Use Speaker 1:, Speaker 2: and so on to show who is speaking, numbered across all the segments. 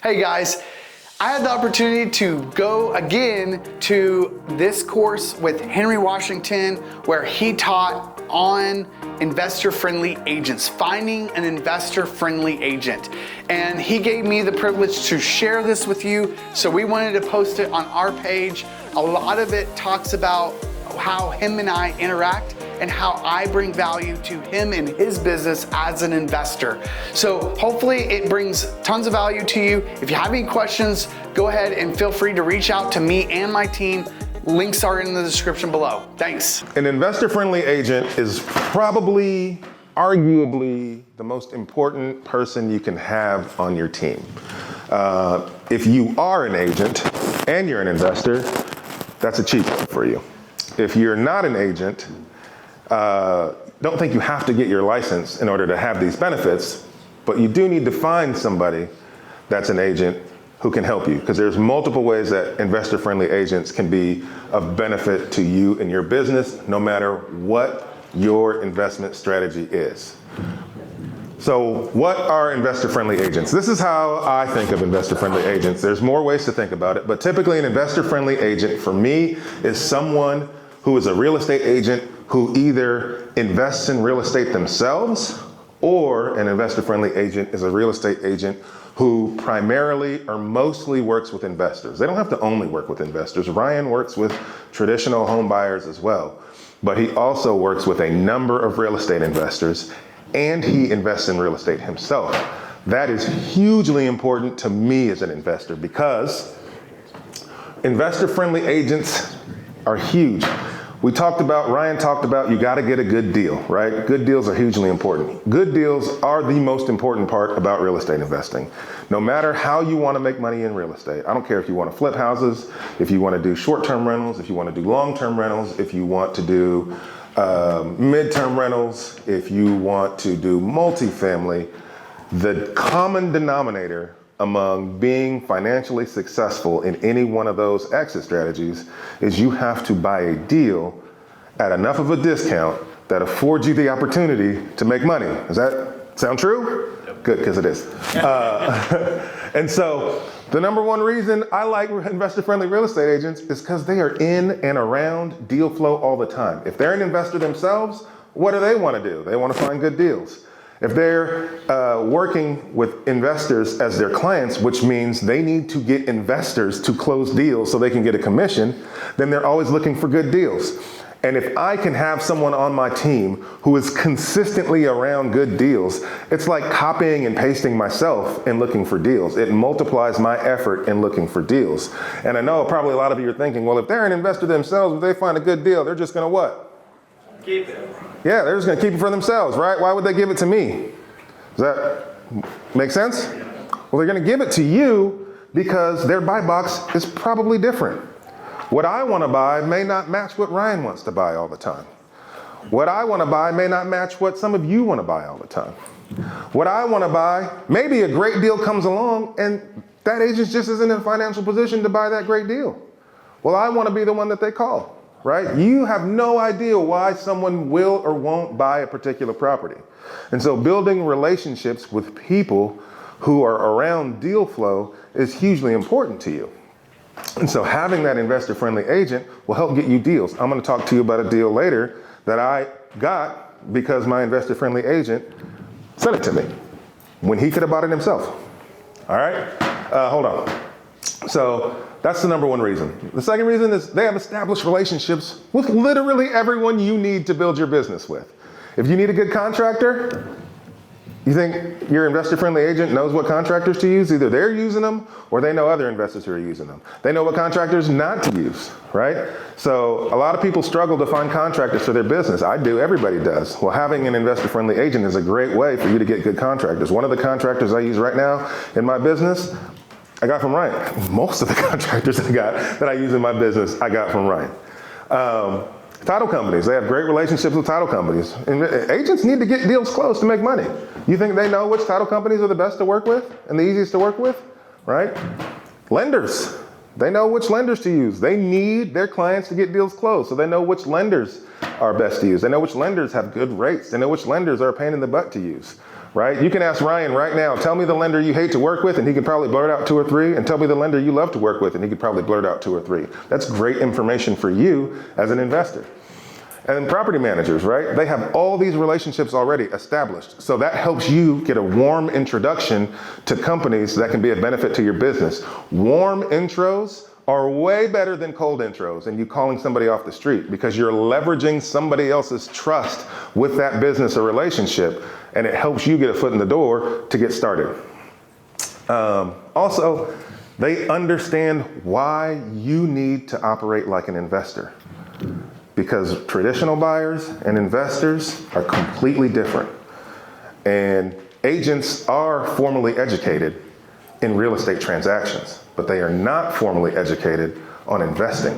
Speaker 1: Hey guys, I had the opportunity to go again to this course with Henry Washington where he taught on investor-friendly agents, finding an investor-friendly agent. And he gave me the privilege to share this with you, so we wanted to post it on our page. A lot of it talks about how him and I interact and how I bring value to him and his business as an investor. So hopefully it brings tons of value to you. If you have any questions, go ahead and feel free to reach out to me and my team. Links are in the description below. Thanks.
Speaker 2: An investor-friendly agent is probably, arguably, the most important person you can have on your team. If you are an agent and you're an investor, that's a cheat code for you. If you're not an agent, don't think you have to get your license in order to have these benefits, but you do need to find somebody that's an agent who can help you, because there's multiple ways that investor-friendly agents can be of benefit to you and your business, no matter what your investment strategy is. So what are investor-friendly agents? This is how I think of investor-friendly agents. There's more ways to think about it, but typically an investor-friendly agent for me is someone who is a real estate agent who either invests in real estate themselves, or an investor-friendly agent is a real estate agent who primarily or mostly works with investors. They don't have to only work with investors. Ryan works with traditional home buyers as well, but he also works with a number of real estate investors, and he invests in real estate himself. That is hugely important to me as an investor, because investor-friendly agents are huge. Ryan talked about you gotta get a good deal, right? Good deals are hugely important. Good deals are the most important part about real estate investing. No matter how you wanna make money in real estate, I don't care if you wanna flip houses, if you wanna do short-term rentals, if you wanna do long-term rentals, if you want to do mid-term rentals, if you want to do multifamily, the common denominator among being financially successful in any one of those exit strategies is you have to buy a deal at enough of a discount that affords you the opportunity to make money. Does that sound true? Yep. Good, because it is. And so the number one reason I like investor-friendly real estate agents is because they are in and around deal flow all the time. If they're an investor themselves, what do they want to do? They want to find good deals. If they're working with investors as their clients, which means they need to get investors to close deals so they can get a commission, then they're always looking for good deals. And if I can have someone on my team who is consistently around good deals, it's like copying and pasting myself and looking for deals. It multiplies my effort in looking for deals. And I know probably a lot of you are thinking, well, if they're an investor themselves, if they find a good deal, they're just gonna what?
Speaker 3: Keep it.
Speaker 2: Yeah, they're just gonna keep it for themselves, right? Why would they give it to me? Does that make sense? Well, they're gonna give it to you because their buy box is probably different. What I wanna buy may not match what Ryan wants to buy all the time. What I wanna buy may not match what some of you wanna buy all the time. What I wanna buy, maybe a great deal comes along and that agent just isn't in a financial position to buy that great deal. Well, I wanna be the one that they call. Right? You have no idea why someone will or won't buy a particular property. And so building relationships with people who are around deal flow is hugely important to you. And so having that investor-friendly agent will help get you deals. I'm gonna talk to you about a deal later that I got because my investor-friendly agent sent it to me when he could have bought it himself. All right, hold on. So that's the number one reason. The second reason is they have established relationships with literally everyone you need to build your business with. If you need a good contractor, you think your investor-friendly agent knows what contractors to use? Either they're using them or they know other investors who are using them. They know what contractors not to use, right? So a lot of people struggle to find contractors for their business. I do, everybody does. Well, having an investor-friendly agent is a great way for you to get good contractors. One of the contractors I use right now in my business, I got from Ryan. Most of the contractors that I use in my business, I got from Ryan. Title companies, they have great relationships with title companies. And agents need to get deals closed to make money. You think they know which title companies are the best to work with and the easiest to work with, right? Lenders, they know which lenders to use. They need their clients to get deals closed, so they know which lenders are best to use. They know which lenders have good rates. They know which lenders are a pain in the butt to use, right? You can ask Ryan right now, tell me the lender you hate to work with, and he could probably blurt out 2 or 3, and tell me the lender you love to work with, and he could probably blurt out 2 or 3. That's great information for you as an investor. And then property managers, right? They have all these relationships already established. So that helps you get a warm introduction to companies that can be a benefit to your business. Warm intros are way better than cold intros and you calling somebody off the street, because you're leveraging somebody else's trust with that business or relationship, and it helps you get a foot in the door to get started. Also, they understand why you need to operate like an investor, because traditional buyers and investors are completely different. And agents are formally educated in real estate transactions, but they are not formally educated on investing.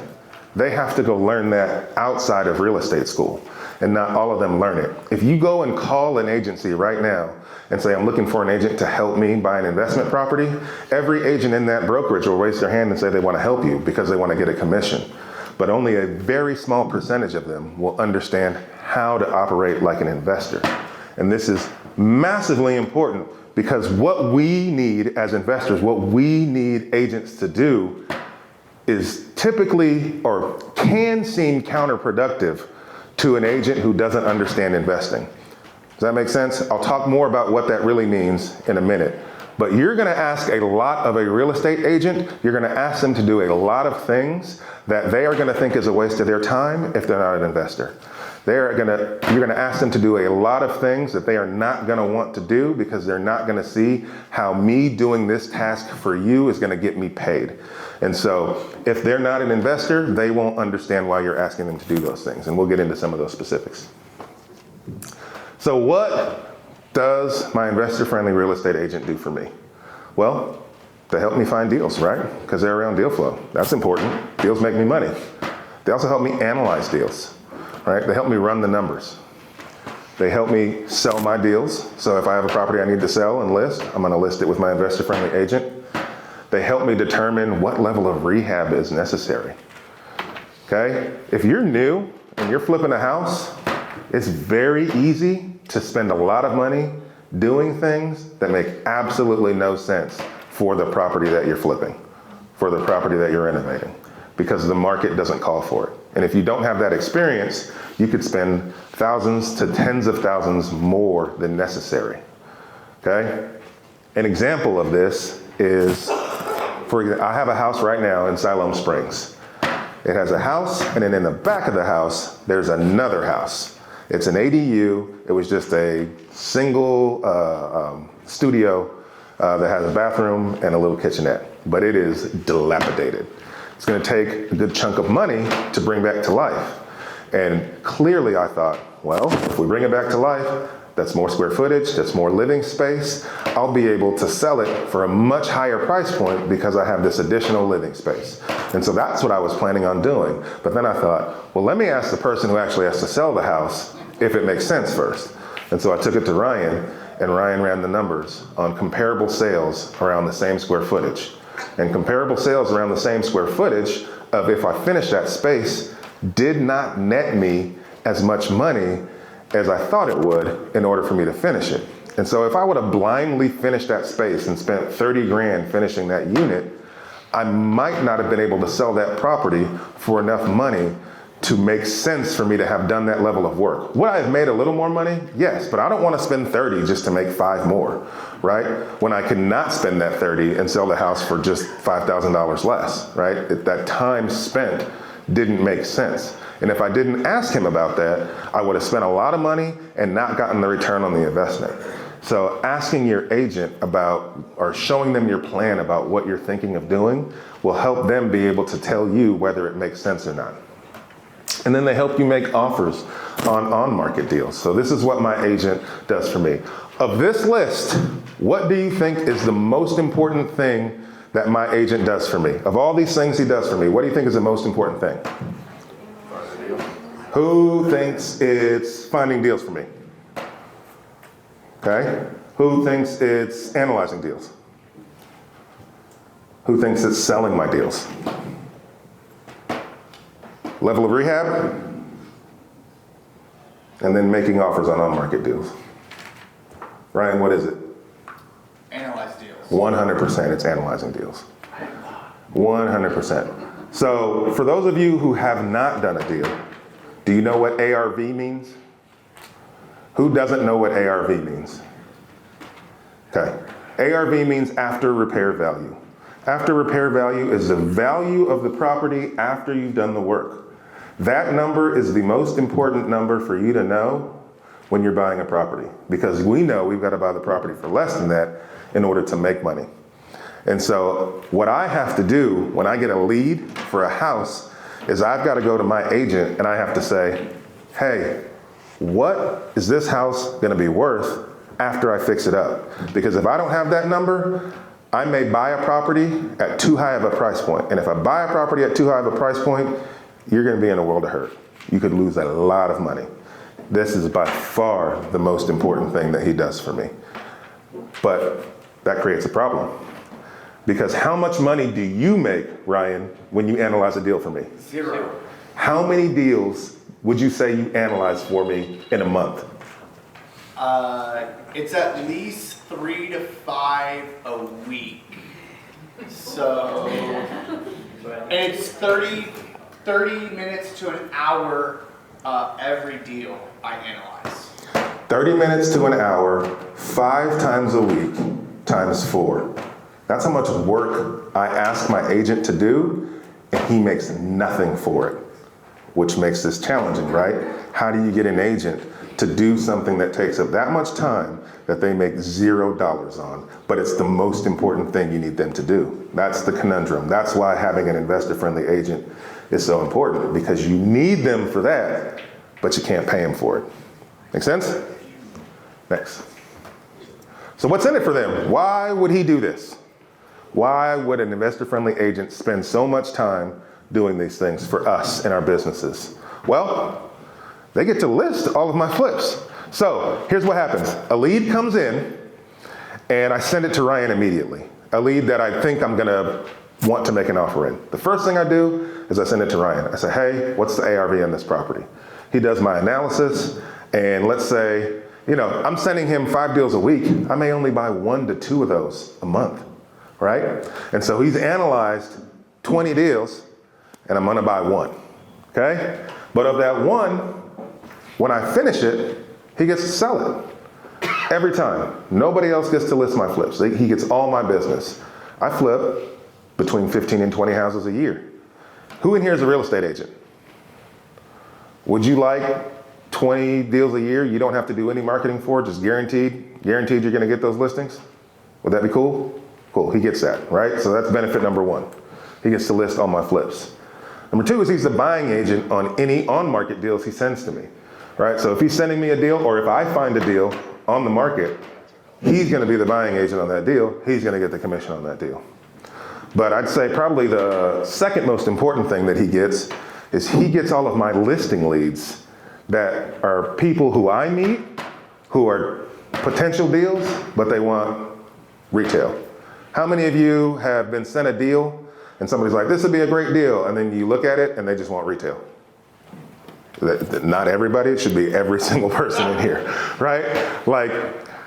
Speaker 2: They have to go learn that outside of real estate school, and not all of them learn it. If you go and call an agency right now and say, I'm looking for an agent to help me buy an investment property, every agent in that brokerage will raise their hand and say they want to help you because they want to get a commission. But only a very small percentage of them will understand how to operate like an investor. And this is massively important, because what we need as investors, what we need agents to do, is typically, or can seem counterproductive to an agent who doesn't understand investing. Does that make sense? I'll talk more about what that really means in a minute. But you're gonna ask a lot of a real estate agent, you're gonna ask them to do a lot of things that they are gonna think is a waste of their time if they're not an investor. You're gonna ask them to do a lot of things that they are not gonna want to do, because they're not gonna see how me doing this task for you is gonna get me paid. And so if they're not an investor, they won't understand why you're asking them to do those things. And we'll get into some of those specifics. So what does my investor-friendly real estate agent do for me? Well, they help me find deals, right? Because they're around deal flow. That's important. Deals make me money. They also help me analyze deals, right? They help me run the numbers. They help me sell my deals. So if I have a property I need to sell and list, I'm gonna list it with my investor-friendly agent. They help me determine what level of rehab is necessary, okay? If you're new and you're flipping a house, it's very easy to spend a lot of money doing things that make absolutely no sense for the property that you're flipping, for the property that you're renovating, because the market doesn't call for it. And if you don't have that experience, you could spend thousands to tens of thousands more than necessary, okay? An example of this is, for example, I have a house right now in Siloam Springs. It has a house, and then in the back of the house, there's another house. It's an ADU. It was just a single studio that has a bathroom and a little kitchenette, but it is dilapidated. It's gonna take a good chunk of money to bring back to life. And clearly I thought, well, if we bring it back to life, that's more square footage, that's more living space. I'll be able to sell it for a much higher price point because I have this additional living space. And so that's what I was planning on doing. But then I thought, well, let me ask the person who actually has to sell the house if it makes sense first. And so I took it to Ryan, and Ryan ran the numbers on comparable sales around the same square footage. And comparable sales around the same square footage of if I finished that space did not net me as much money as I thought it would in order for me to finish it. And so if I would have blindly finished that space and spent 30 grand finishing that unit, I might not have been able to sell that property for enough money to make sense for me to have done that level of work. Would I have made a little more money? Yes, but I don't want to spend 30 just to make 5 more, right? When I could not spend that 30 and sell the house for just $5,000 less, right? That time spent didn't make sense. And if I didn't ask him about that, I would have spent a lot of money and not gotten the return on the investment. So asking your agent about, or showing them your plan about what you're thinking of doing, will help them be able to tell you whether it makes sense or not. And then they help you make offers on market deals. So this is what my agent does for me. Of this list, what do you think is the most important thing that my agent does for me? Of all these things he does for me, what do you think is the most important thing? Who thinks it's finding deals for me? Okay. Who thinks it's analyzing deals? Who thinks it's selling my deals? Level of rehab, and then making offers on market deals. Ryan, what is it?
Speaker 1: Analyze deals.
Speaker 2: 100%, it's analyzing deals. 100%. So for those of you who have not done a deal, do you know what ARV means? Who doesn't know what ARV means? Okay. ARV means after repair value. After repair value is the value of the property after you've done the work. That number is the most important number for you to know when you're buying a property, because we know we've got to buy the property for less than that in order to make money. And so what I have to do when I get a lead for a house is I've got to go to my agent and I have to say, hey, what is this house going to be worth after I fix it up? Because if I don't have that number, I may buy a property at too high of a price point. And if I buy a property at too high of a price point, you're going to be in a world of hurt. You could lose a lot of money. This is by far the most important thing that he does for me. But that creates a problem. Because how much money do you make, Ryan, when you analyze a deal for me?
Speaker 1: 0.
Speaker 2: How many deals would you say you analyze for me in a month?
Speaker 1: It's at least 3 to 5 a week. So, and it's 30 minutes to an hour every deal I analyze.
Speaker 2: 30 minutes to an hour, 5 times a week, times 4. That's how much work I ask my agent to do, and he makes nothing for it, which makes this challenging, right? How do you get an agent to do something that takes up that much time that they make $0 on, but it's the most important thing you need them to do? That's the conundrum. That's why having an investor-friendly agent is so important, because you need them for that, but you can't pay them for it. Make sense? Next. So what's in it for them? Why would he do this? Why would an investor-friendly agent spend so much time doing these things for us in our businesses? Well, they get to list all of my flips. So here's what happens. A lead comes in, and I send it to Ryan immediately. A lead that I think I'm gonna want to make an offer in. The first thing I do is I send it to Ryan. I say, hey, what's the ARV on this property? He does my analysis, and let's say, I'm sending him 5 deals a week. I may only buy 1 to 2 of those a month, right? And so he's analyzed 20 deals, and I'm gonna buy 1, okay? But of that 1, when I finish it, he gets to sell it every time. Nobody else gets to list my flips. He gets all my business. I flip between 15 and 20 houses a year. Who in here is a real estate agent? Would you like 20 deals a year you don't have to do any marketing for, just guaranteed you're gonna get those listings? Would that be cool? Cool, he gets that, right? So that's benefit number 1. He gets to list all my flips. Number 2 is he's the buying agent on any on-market deals he sends to me, right? So if he's sending me a deal, or if I find a deal on the market, he's gonna be the buying agent on that deal. He's gonna get the commission on that deal. But I'd say probably the second most important thing that he gets is he gets all of my listing leads that are people who I meet, who are potential deals, but they want retail. How many of you have been sent a deal and somebody's like, this would be a great deal, and then you look at it and they just want retail? Not everybody, it should be every single person in here, right?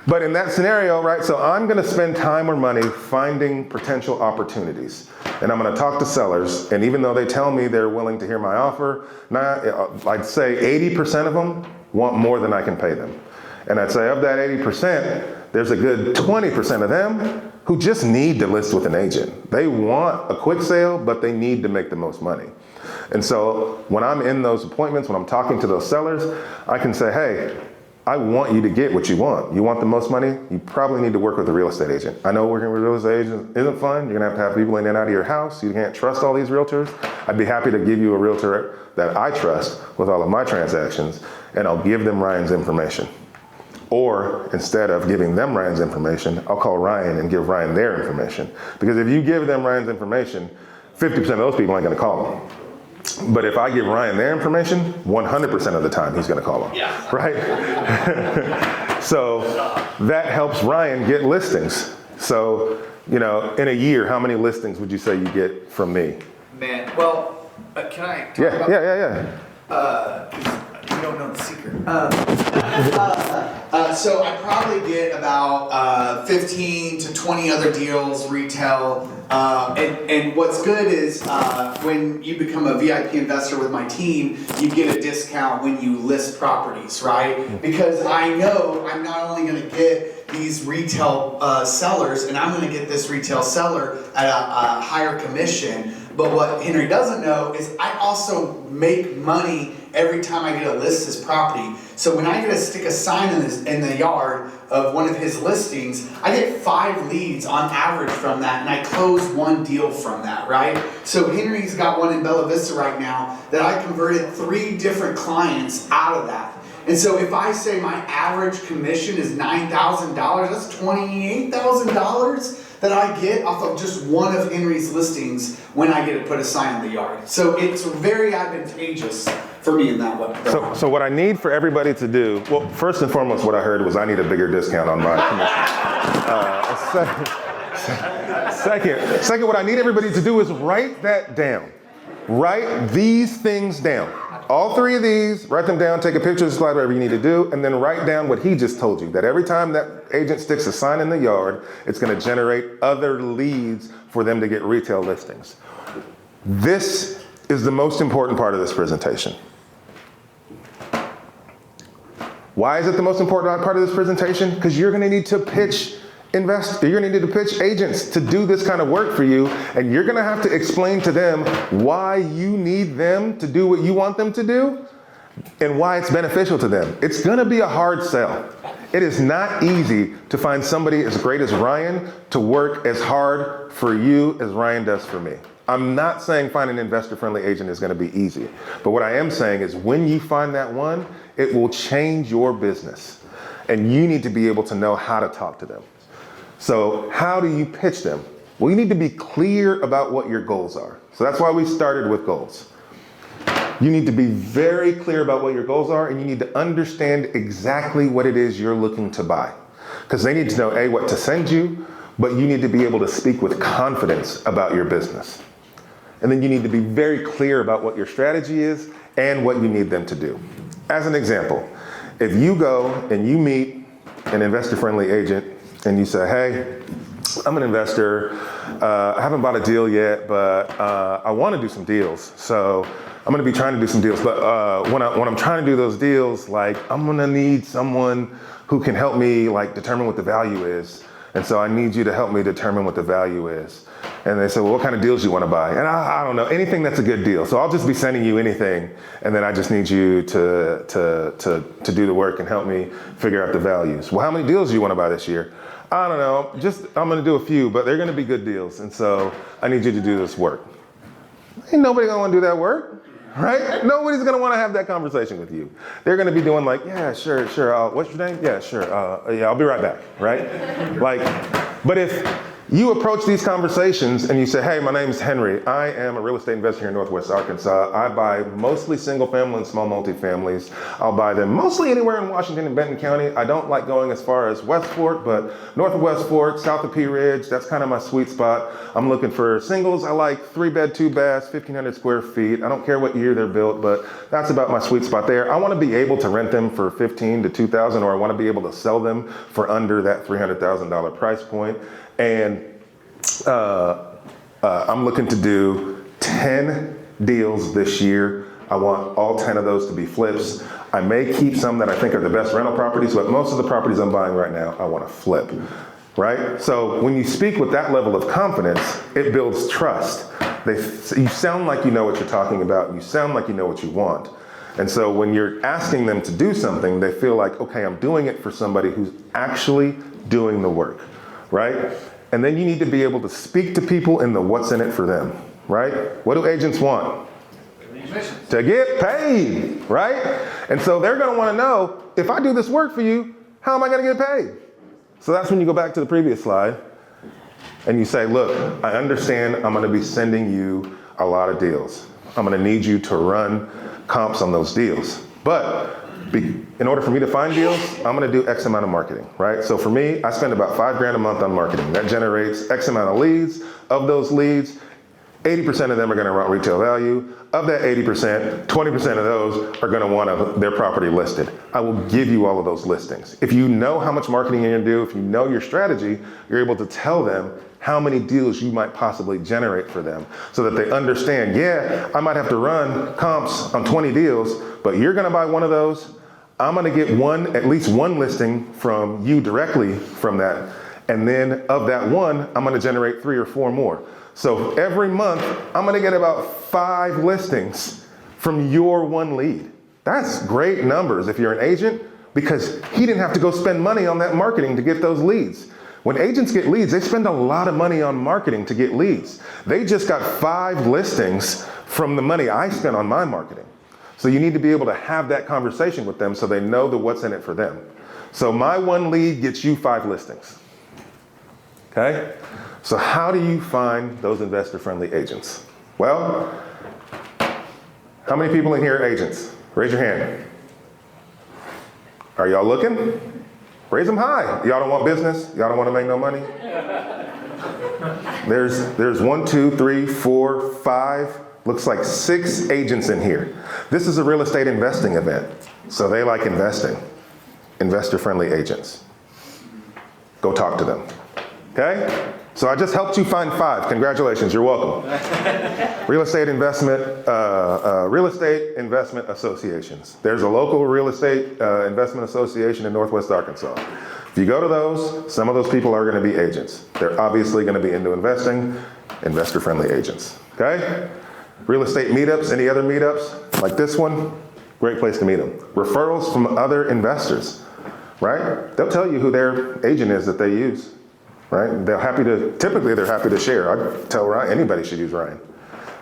Speaker 2: But in that scenario, right, so I'm gonna spend time or money finding potential opportunities. And I'm gonna talk to sellers, and even though they tell me they're willing to hear my offer, I'd say 80% of them want more than I can pay them. And I'd say of that 80%, there's a good 20% of them who just need to list with an agent. They want a quick sale, but they need to make the most money. And so when I'm in those appointments, when I'm talking to those sellers, I can say, hey, I want you to get what you want. You want the most money? You probably need to work with a real estate agent. I know working with a real estate agent isn't fun. You're gonna have people in and out of your house. You can't trust all these realtors. I'd be happy to give you a realtor that I trust with all of my transactions, and I'll give them Ryan's information. Or instead of giving them Ryan's information, I'll call Ryan and give Ryan their information. Because if you give them Ryan's information, 50% of those people ain't gonna call them. But if I give Ryan their information, 100% of the time he's gonna call them, right? So that helps Ryan get listings. So, in a year, how many listings would you say you get from me?
Speaker 1: Man, well, can I talk
Speaker 2: Yeah.
Speaker 1: Because You don't know the secret. So I probably get about 15 to 20 other deals retail. And what's good is when you become a VIP investor with my team, you get a discount when you list properties, right? Because I know I'm not only going to get these retail sellers, and I'm going to get this retail seller at a higher commission. But what Henry doesn't know is I also make money every time I get to list his property. So when I get to stick a sign in the yard of one of his listings, I get 5 leads on average from that, and I close 1 deal from that, right? So Henry's got one in Bella Vista right now that I converted 3 different clients out of that. And so if I say my average commission is $9,000, that's $28,000 that I get off of just one of Henry's listings when I get to put a sign in the yard. So it's very advantageous for me in that way.
Speaker 2: So what I need for everybody to do, well, first and foremost, what I heard was I need a bigger discount on my commission. Second, what I need everybody to do is write that down. Write these things down. All 3 of these, write them down, take a picture of the slide, whatever you need to do, and then write down what he just told you, that every time that agent sticks a sign in the yard, it's going to generate other leads for them to get retail listings. This is the most important part of this presentation. Why is it the most important part of this presentation? Because you're going to need to pitch investors, you're going to need to pitch agents to do this kind of work for you, and you're going to have to explain to them why you need them to do what you want them to do and why it's beneficial to them. It's going to be a hard sell. It is not easy to find somebody as great as Ryan to work as hard for you as Ryan does for me. I'm not saying finding an investor-friendly agent is going to be easy, but what I am saying is when you find that one, it will change your business, and you need to be able to know how to talk to them. So how do you pitch them? Well, you need to be clear about what your goals are. So that's why we started with goals. You need to be very clear about what your goals are, and you need to understand exactly what it is you're looking to buy. Because they need to know, A, what to send you, but you need to be able to speak with confidence about your business. And then you need to be very clear about what your strategy is and what you need them to do. As an example, if you go and you meet an investor-friendly agent and you say, hey, I'm an investor, I haven't bought a deal yet, but I want to do some deals. So I'm going to be trying to do some deals. But when I'm trying to do those deals, like I'm going to need someone who can help me like determine what the value is. And so I need you to help me determine what the value is. And they say, well, what kind of deals do you want to buy? And I don't know, anything that's a good deal. So I'll just be sending you anything. And then I just need you to do the work and help me figure out the values. Well, how many deals do you want to buy this year? I don't know, I'm going to do a few, but they're going to be good deals. And so I need you to do this work. Ain't nobody going to want to do that work, right? Nobody's going to want to have that conversation with you. They're going to be doing like, yeah, sure. What's your name? Yeah, sure. Yeah, I'll be right back, right? Like, but if you approach these conversations and you say, hey, my name is Henry. I am a real estate investor here in Northwest Arkansas. I buy mostly single family and small multifamilies. I'll buy them mostly anywhere in Washington and Benton County. I don't like going as far as West Fork, but north of West Fork, south of Pea Ridge, that's kind of my sweet spot. I'm looking for singles. I like 3-bed, 2-baths, 1,500 square feet. I don't care what year they're built, but that's about my sweet spot there. I want to be able to rent them for $15,000 to $2,000, or I want to be able to sell them for under that $300,000 price point. And I'm looking to do 10 deals this year. I want all 10 of those to be flips. I may keep some that I think are the best rental properties, but most of the properties I'm buying right now, I want to flip, right? So when you speak with that level of confidence, it builds trust. You sound like you know what you're talking about, and you sound like you know what you want. And so when you're asking them to do something, they feel like, okay, I'm doing it for somebody who's actually doing the work, right? And then you need to be able to speak to people in the what's in it for them, right? What do agents want? To get paid, right? And so they're going to want to know, if I do this work for you, how am I going to get paid? So that's when you go back to the previous slide and you say, look, I understand I'm going to be sending you a lot of deals. I'm going to need you to run comps on those deals. But in order for me to find deals, I'm going to do X amount of marketing, right? So for me, I spend about $5,000 a month on marketing. That generates X amount of leads. Of those leads, 80% of them are going to want retail value. Of that 80%, 20% of those are going to want their property listed. I will give you all of those listings. If you know how much marketing you're going to do, if you know your strategy, you're able to tell them how many deals you might possibly generate for them so that they understand, yeah, I might have to run comps on 20 deals, but you're going to buy one of those. I'm going to get at least one listing from you directly from that. And then of that one, I'm going to generate 3 or 4 more. So every month, I'm going to get about 5 listings from your one lead. That's great numbers if you're an agent, because he didn't have to go spend money on that marketing to get those leads. When agents get leads, they spend a lot of money on marketing to get leads. They just got 5 listings from the money I spent on my marketing. So you need to be able to have that conversation with them so they know what's in it for them. So my one lead gets you 5 listings. Okay? So how do you find those investor-friendly agents? Well, how many people in here are agents? Raise your hand. Are y'all looking? Raise them high. Y'all don't want business? Y'all don't want to make no money? There's 1, 2, 3, 4, 5, looks like 6 agents in here. This is a real estate investing event, so they like investing. Investor-friendly agents. Go talk to them. Okay? So I just helped you find 5. Congratulations, you're welcome. Real estate investment associations. There's a local real estate investment association in Northwest Arkansas. If you go to those, some of those people are going to be agents. They're obviously going to be into investing, investor-friendly agents. Okay? Real estate meetups, any other meetups like this one, great place to meet them. Referrals from other investors, right? They'll tell you who their agent is that they use. Right? Typically they're happy to share. I tell Ryan, anybody should use Ryan.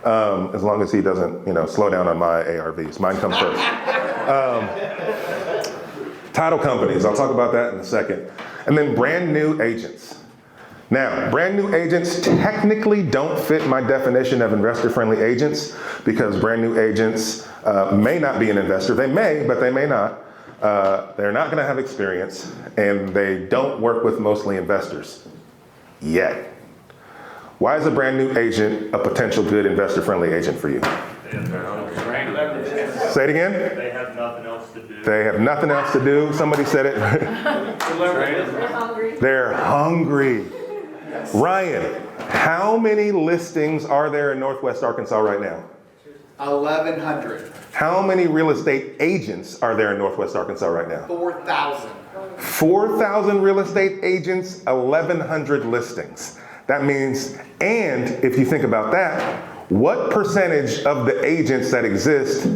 Speaker 2: As long as he doesn't, slow down on my ARVs. Mine come first. Title companies, I'll talk about that in a second. And then brand new agents. Now, brand new agents technically don't fit my definition of investor-friendly agents because brand new agents may not be an investor. They may, but they may not. They're not going to have experience, and they don't work with mostly investors yet. Why is a brand new agent a potential good investor-friendly agent for you? Say it again.
Speaker 3: They have nothing else to do.
Speaker 2: They have nothing else to do. Somebody said it. They're hungry. Ryan, how many listings are there in Northwest Arkansas right now?
Speaker 1: 1,100.
Speaker 2: How many real estate agents are there in Northwest Arkansas right now?
Speaker 1: 4,000.
Speaker 2: 4,000 real estate agents, 1,100 listings. That means, and if you think about that, what percentage of the agents that exist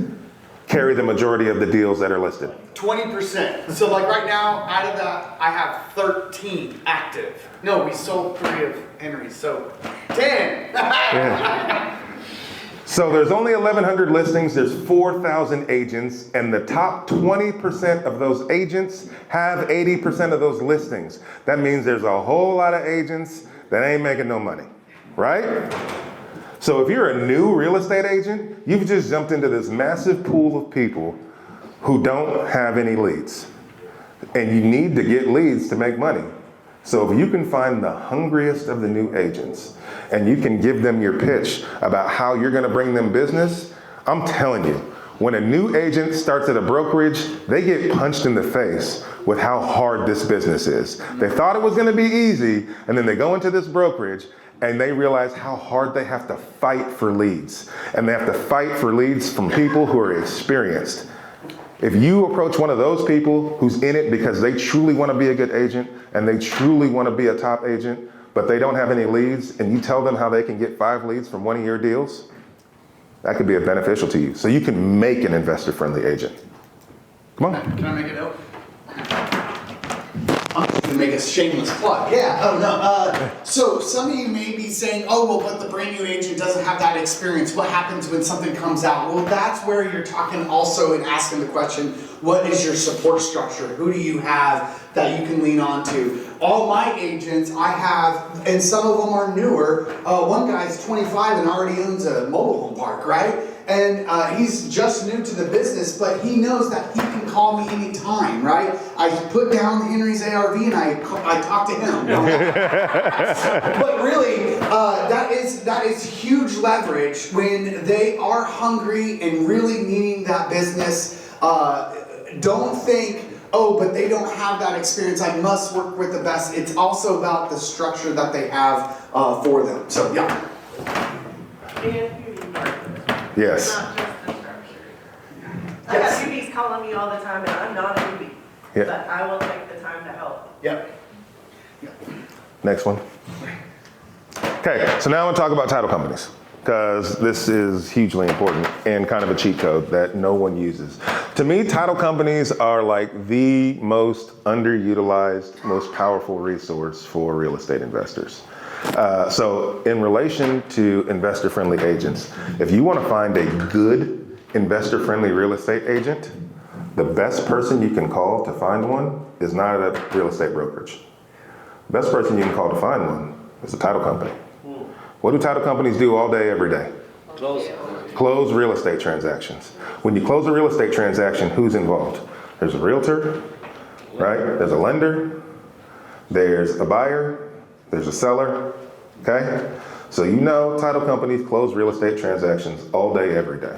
Speaker 2: carry the majority of the deals that are listed?
Speaker 1: 20%. So like right now, out of that, I have 13 active. No, we sold 3 of Henry's, so 10.
Speaker 2: Yeah. So there's only 1,100 listings, there's 4,000 agents, and the top 20% of those agents have 80% of those listings. That means there's a whole lot of agents that ain't making no money, right? So if you're a new real estate agent, you've just jumped into this massive pool of people who don't have any leads. And you need to get leads to make money. So if you can find the hungriest of the new agents and you can give them your pitch about how you're going to bring them business, I'm telling you, when a new agent starts at a brokerage, they get punched in the face with how hard this business is. They thought it was going to be easy, and then they go into this brokerage and they realize how hard they have to fight for leads. And they have to fight for leads from people who are experienced. If you approach one of those people who's in it because they truly want to be a good agent and they truly want to be a top agent, but they don't have any leads, and you tell them how they can get 5 leads from one of your deals, that could be beneficial to you. So you can make an investor-friendly agent. Come on.
Speaker 1: Can I make a note? I'm just gonna make a shameless plug. Yeah, oh no. So some of you may be saying, oh, well, but the brand new agent doesn't have that experience. What happens when something comes out? Well, that's where you're talking also and asking the question, what is your support structure? Who do you have that you can lean on to? All my agents I have, and some of them are newer. One guy's 25 and already owns a mobile home park, right? And he's just new to the business, but he knows that he can call me anytime, right? I put down Henry's ARV and I talk to him. But really, that is huge leverage when they are hungry and really needing that business. Don't think, oh, but they don't have that experience. I must work with the best. It's also about the structure that they have for them. So, yeah.
Speaker 2: Yes.
Speaker 4: Not just the structure. I got newbies calling me all the time, and I'm not a newbie.
Speaker 2: Yeah.
Speaker 4: But I will take the time to help.
Speaker 1: Yep.
Speaker 2: Next one. Okay, so now I want to talk about title companies, because this is hugely important and kind of a cheat code that no one uses. To me, title companies are like the most underutilized, most powerful resource for real estate investors. So in relation to investor-friendly agents, if you want to find a good investor-friendly real estate agent, the best person you can call to find one is not a real estate brokerage. The best person you can call to find one is a title company. What do title companies do all day, every day? Close real estate transactions. When you close a real estate transaction, who's involved? There's a realtor, right? There's a lender, there's a buyer, there's a seller, okay? So you know title companies close real estate transactions all day, every day.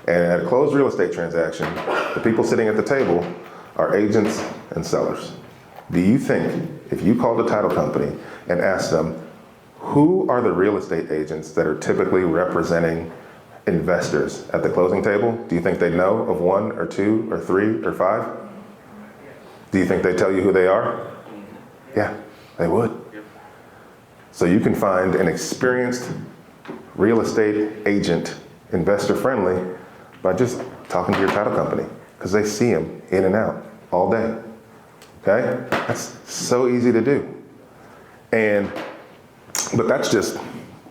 Speaker 2: And at a closed real estate transaction, the people sitting at the table are agents and sellers. Do you think if you called a title company and asked them, who are the real estate agents that are typically representing investors at the closing table? Do you think they'd know of one or two or three or five? Do you think they'd tell you who they are? Yeah, they would. So you can find an experienced real estate agent, investor friendly, by just talking to your title company, because they see them in and out all day. Okay? That's so easy to do. But that's just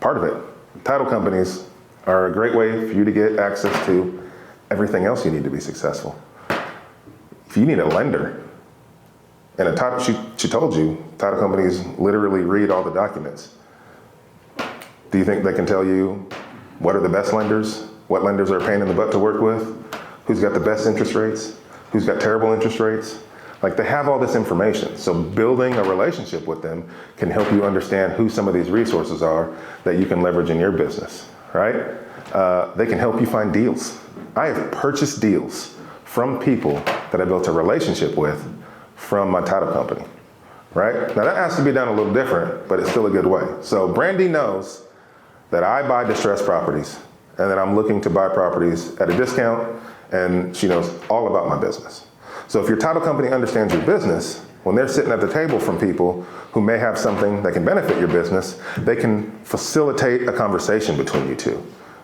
Speaker 2: part of it. Title companies are a great way for you to get access to everything else you need to be successful. If you need a lender, and a title, she told you, title companies literally read all the documents. Do you think they can tell you what are the best lenders? What lenders are a pain in the butt to work with? Who's got the best interest rates? Who's got terrible interest rates? Like, they have all this information. So building a relationship with them can help you understand who some of these resources are that you can leverage in your business, right? They can help you find deals. I have purchased deals from people that I built a relationship with from my title company, right? Now that has to be done a little different, but it's still a good way. So Brandy knows that I buy distressed properties and that I'm looking to buy properties at a discount, and she knows all about my business. So if your title company understands your business, when they're sitting at the table from people who may have something that can benefit your business, they can facilitate a conversation between you two.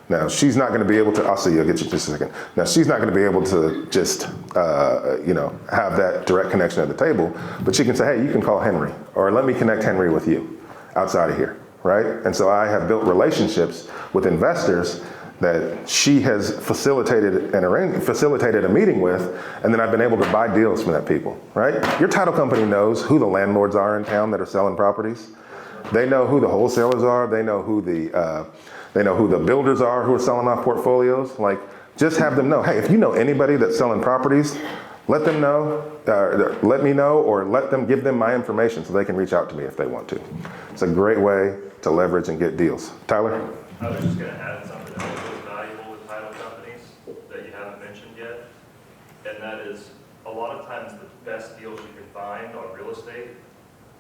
Speaker 2: Now, she's not going to be able to, I'll see you, I'll get you in just a second. Now, she's not going to be able to just, have that direct connection at the table, but she can say, hey, you can call Henry, or let me connect Henry with you outside of here, right? And so I have built relationships with investors that she has facilitated a meeting with, and then I've been able to buy deals from that people, right? Your title company knows who the landlords are in town that are selling properties. They know who the wholesalers are. They know who the builders are who are selling off portfolios. Like, just have them know, hey, if you know anybody that's selling properties, let them know, let me know, or give them my information so they can reach out to me if they want to. It's a great way to leverage and get deals. Tyler?
Speaker 3: I was just going to add something else that's valuable with title companies that you haven't mentioned yet, and that is a lot of times the best deals you can find on real estate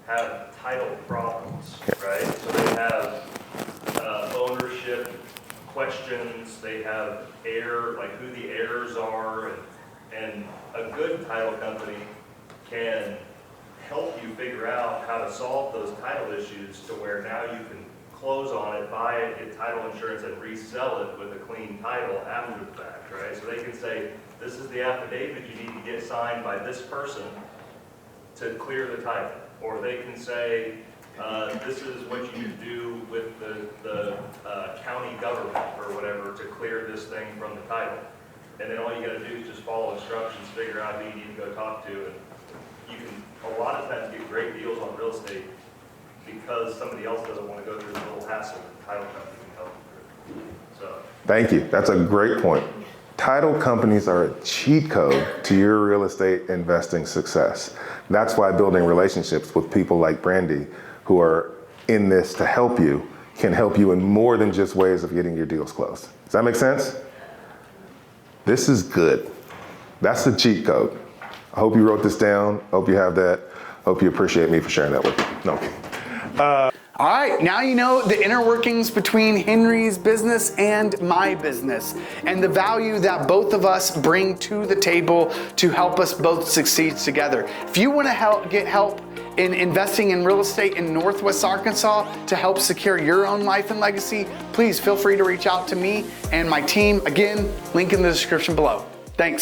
Speaker 3: have title problems, right? So they have ownership questions, they have like who the heirs are, and a good title company can help you figure out how to solve those title issues to where now you can close on it, buy it, get title insurance, and resell it with a clean title after the fact, right? So they can say, this is the affidavit you need to get signed by this person to clear the title. Or they can say, this is what you need to do with the county government or whatever to clear this thing from the title. And then all you gotta do is just follow instructions, figure out who you need to go talk to, and you can a lot of times get great deals on real estate because somebody else doesn't want to go through the little hassle that the title company can help you through. So
Speaker 2: Thank you. That's a great point. Title companies are a cheat code to your real estate investing success. That's why building relationships with people like Brandy, who are in this to help you, can help you in more than just ways of getting your deals closed. Does that make sense? This is good. That's the cheat code. I hope you wrote this down. Hope you have that. Hope you appreciate me for sharing that with you. No.
Speaker 1: All right, now you know the inner workings between Henry's business and my business, and the value that both of us bring to the table to help us both succeed together. If you want to get help in investing in real estate in Northwest Arkansas to help secure your own life and legacy, please feel free to reach out to me and my team. Again, link in the description below. Thanks.